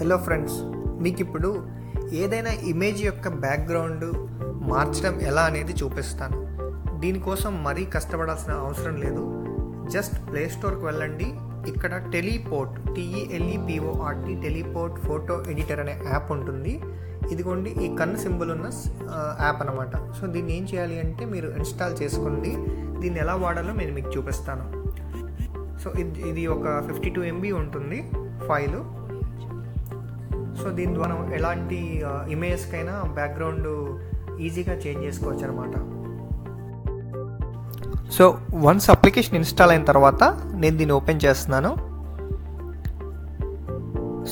Hello friends, మీకు ఇప్పుడు ఏదైనా ఇమేజ్ యొక్క బ్యాక్గ్రౌండ్ మార్చడం ఎలా అనేది చూపిస్తాను. దీనికోసం మరీ కష్టపడాల్సిన అవసరం లేదు. జస్ట్ ప్లే స్టోర్కి వెళ్ళండి. ఇక్కడ టెలిపోర్ట్ టెలిపోర్ట్ ఫోటో ఎడిటర్ అనే యాప్ ఉంటుంది. ఇదిగోండి ఈ కన్ను సింబల్ ఉన్న యాప్ అనమాట. సో దీన్ని ఏం చేయాలి అంటే మీరు ఇన్స్టాల్ చేసుకోండి. దీన్ని ఎలా వాడాలో నేను మీకు చూపిస్తాను. సో ఇది ఒక 52 MB ఉంటుంది ఫైలు. సో దీని ద్వారా ఎలాంటి ఇమేజ్కైనా బ్యాక్గ్రౌండ్ ఈజీగా చేంజ్ చేసుకోవచ్చు అనమాట. సో వన్స్ అప్లికేషన్ ఇన్స్టాల్ అయిన తర్వాత నేను దీన్ని ఓపెన్ చేస్తున్నాను.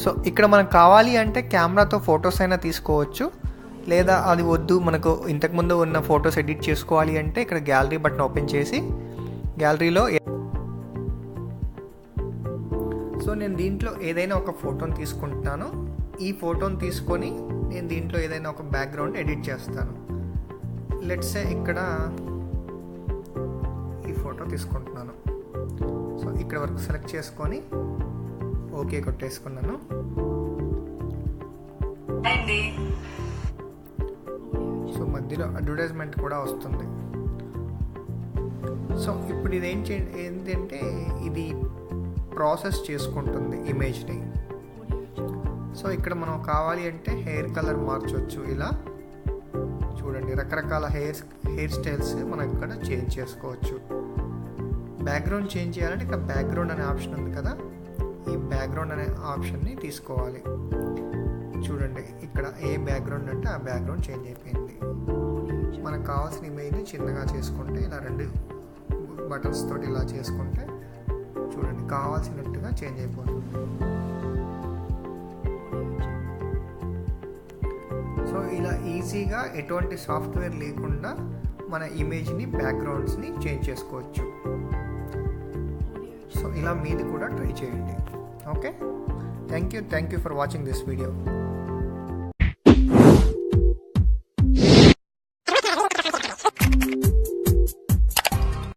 సో ఇక్కడ మనకు కావాలి అంటే కెమెరాతో ఫొటోస్ అయినా తీసుకోవచ్చు, లేదా అది వద్దు మనకు ఇంతకుముందు ఉన్న ఫొటోస్ ఎడిట్ చేసుకోవాలి అంటే ఇక్కడ గ్యాలరీ బటన్ ఓపెన్ చేసి గ్యాలరీలో సో నేను దీంట్లో ఏదైనా ఒక ఫోటోని తీసుకుంటున్నాను. ఈ ఫోటోని తీసుకొని నేను దీంట్లో ఏదైనా ఒక బ్యాక్గ్రౌండ్ ఎడిట్ చేస్తాను. లెట్స్ సే ఇక్కడ ఈ ఫోటో తీసుకుంటున్నాను. సో ఇక్కడ వరకు సెలెక్ట్ చేసుకొని ఓకే కొట్టేసుకున్నాను. సో మధ్యలో అడ్వర్టైజ్మెంట్ కూడా వస్తుంది. సో ఇప్పుడు ఇది ఏంటంటే ఇది ప్రాసెస్ చేసుకుంటుంది ఇమేజ్ని. సో ఇక్కడ మనం కావాలి అంటే హెయిర్ కలర్ మార్చవచ్చు. ఇలా చూడండి, రకరకాల హెయిర్ స్టైల్స్ మనం ఇక్కడ చేంజ్ చేసుకోవచ్చు. బ్యాక్గ్రౌండ్ చేంజ్ చేయాలంటే ఇక్కడ బ్యాక్గ్రౌండ్ అనే ఆప్షన్ ఉంది కదా, ఈ బ్యాక్గ్రౌండ్ అనే ఆప్షన్ని తీసుకోవాలి. చూడండి ఇక్కడ ఏ బ్యాక్గ్రౌండ్ అంటే ఆ బ్యాక్గ్రౌండ్ చేంజ్ అయిపోయింది. మనకు కావాల్సిన ఇమేజ్ని చిన్నగా చేసుకుంటే ఇలా 2 బటన్స్ తోటి ఇలా చేసుకుంటే చూడండి కావాల్సినట్టుగా చేంజ్ అయిపోతుంది. సో ఇలా ఈజీగా ఎటువంటి సాఫ్ట్వేర్ లేకుండా మన ఇమేజ్ని బ్యాక్గ్రౌండ్స్ని చేంజ్ చేసుకోవచ్చు. సో ఇలా మీది కూడా ట్రై చేయండి. Okay, thank you for watching this video.